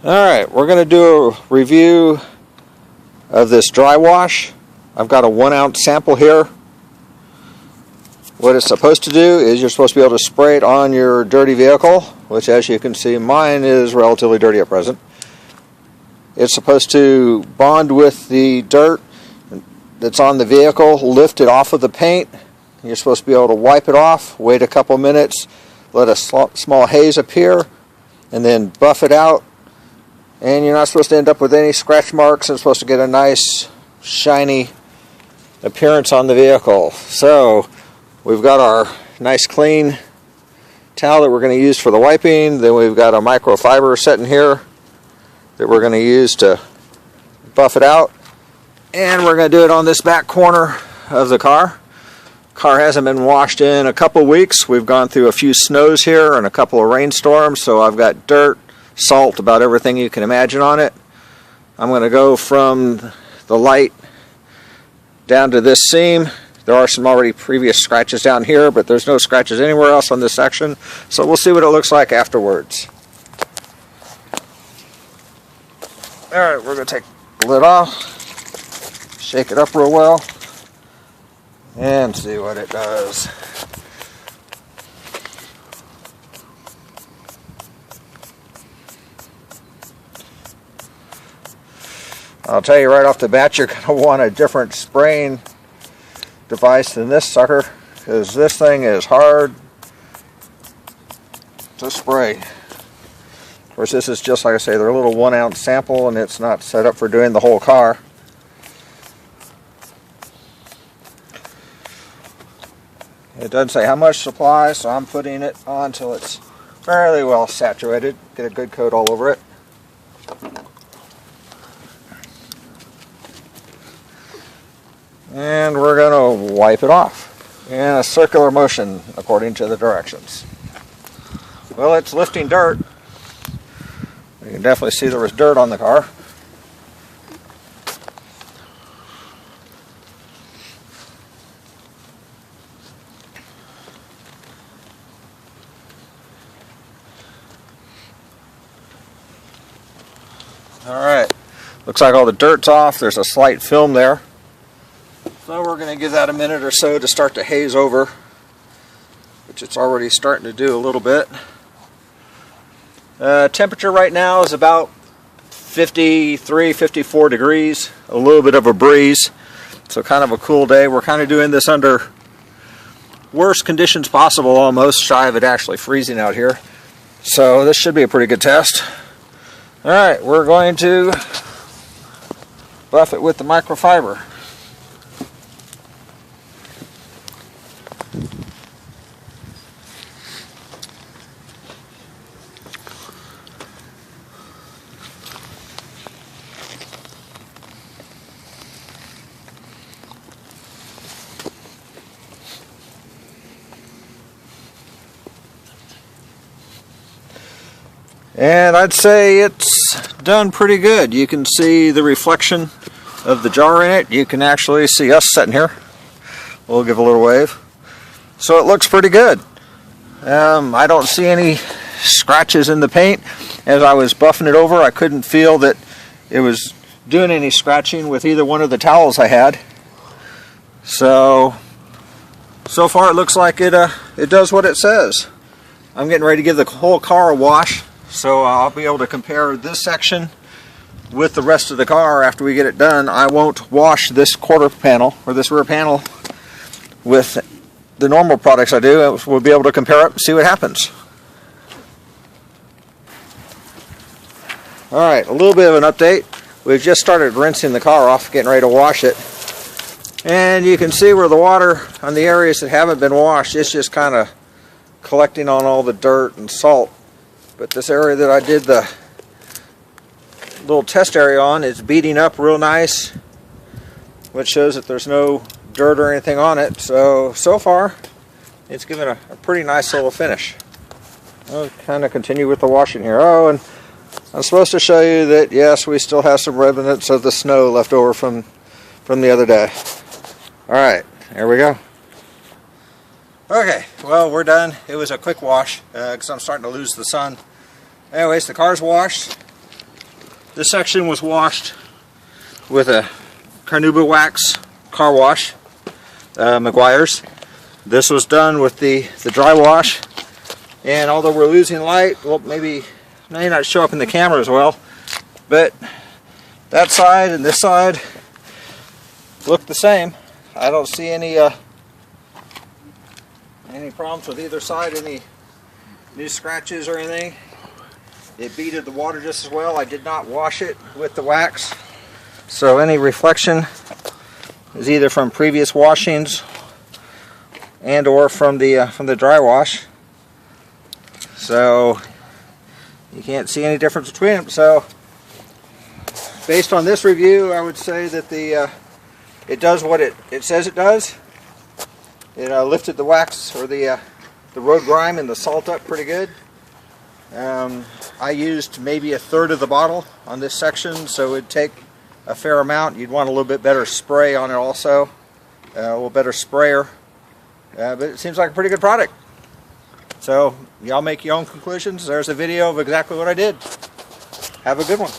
Alright, we're going to do a review of this dry wash. I've got a 1 ounce sample here. What it's supposed to do is you're supposed to be able to spray it on your dirty vehicle, which, as you can see, mine is relatively dirty at present. It's supposed to bond with the dirt that's on the vehicle, lift it off of the paint. You're supposed to be able to wipe it off, wait a couple minutes, let a small haze appear, and then buff it out. And you're not supposed to end up with any scratch marks. It's supposed to get a nice, shiny appearance on the vehicle. So, we've got our nice clean towel that we're going to use for the wiping. Then we've got a microfiber sitting here that we're going to use to buff it out. And we're going to do it on this back corner of the car. Car hasn't been washed in a couple weeks. We've gone through a few snows here and a couple of rainstorms, so I've got dirt, salt, about everything you can imagine on it. I'm going to go from the light down to this seam. There are some already previous scratches down here, but there's no scratches anywhere else on this section, so we'll see what it looks like afterwards. Alright, we're going to take the lid off, shake it up real well, and see what it does. I'll tell you right off the bat, you're going to want a different spraying device than this sucker, because this thing is hard to spray. Of course, this is just, like I say, they're a little 1 ounce sample, and it's not set up for doing the whole car. It doesn't say how much supply, so I'm putting it on until it's fairly well saturated. Get a good coat all over it. And we're going to wipe it off in a circular motion according to the directions. Well, it's lifting dirt. You can definitely see there was dirt on the car. Alright, looks like all the dirt's off. There's a slight film there. So we're going to give that a minute or so to start to haze over, which it's already starting to do a little bit. Temperature right now is about 53, 54 degrees, a little bit of a breeze, so kind of a cool day. We're kind of doing this under worst conditions possible, almost shy of it actually freezing out here. So this should be a pretty good test. Alright, we're going to buff it with the microfiber. And I'd say it's done pretty good. You can see the reflection of the jar in it. You can actually see us sitting here. We'll give a little wave. So it looks pretty good. I don't see any scratches in the paint. As I was buffing it over, I couldn't feel that it was doing any scratching with either one of the towels I had. So far it looks like it does what it says. I'm getting ready to give the whole car a wash. So I'll be able to compare this section with the rest of the car after we get it done. I won't wash this quarter panel or this rear panel with the normal products I do. We'll be able to compare it and see what happens. Alright, a little bit of an update. We've just started rinsing the car off, getting ready to wash it. And you can see where the water on the areas that haven't been washed, it's just kind of collecting on all the dirt and salt. But this area that I did the little test area on is beating up real nice, which shows that there's no dirt or anything on it. So far, it's given a pretty nice little finish. I'll kind of continue with the washing here. Oh, and I'm supposed to show you that, yes, we still have some remnants of the snow left over from the other day. Alright, there we go. Okay, well, we're done. It was a quick wash because I'm starting to lose the sun. Anyways, the car's washed. This section was washed with a carnauba wax car wash, Meguiar's. This was done with the dry wash, and although we're losing light, well, maybe may not show up in the camera as well, but that side and this side look the same. I don't see any problems with either side, any new scratches or anything. It beaded the water just as well. I did not wash it with the wax, so any reflection is either from previous washings and or from the dry wash. So you can't see any difference between them. So based on this review, I would say that it does what it says it does. It lifted the wax or the road grime and the salt up pretty good. I used maybe a third of the bottle on this section, so it'd take a fair amount. You'd want a little bit better spray on it also, a little better sprayer, but it seems like a pretty good product. So y'all make your own conclusions. There's a video of exactly what I did. Have a good one.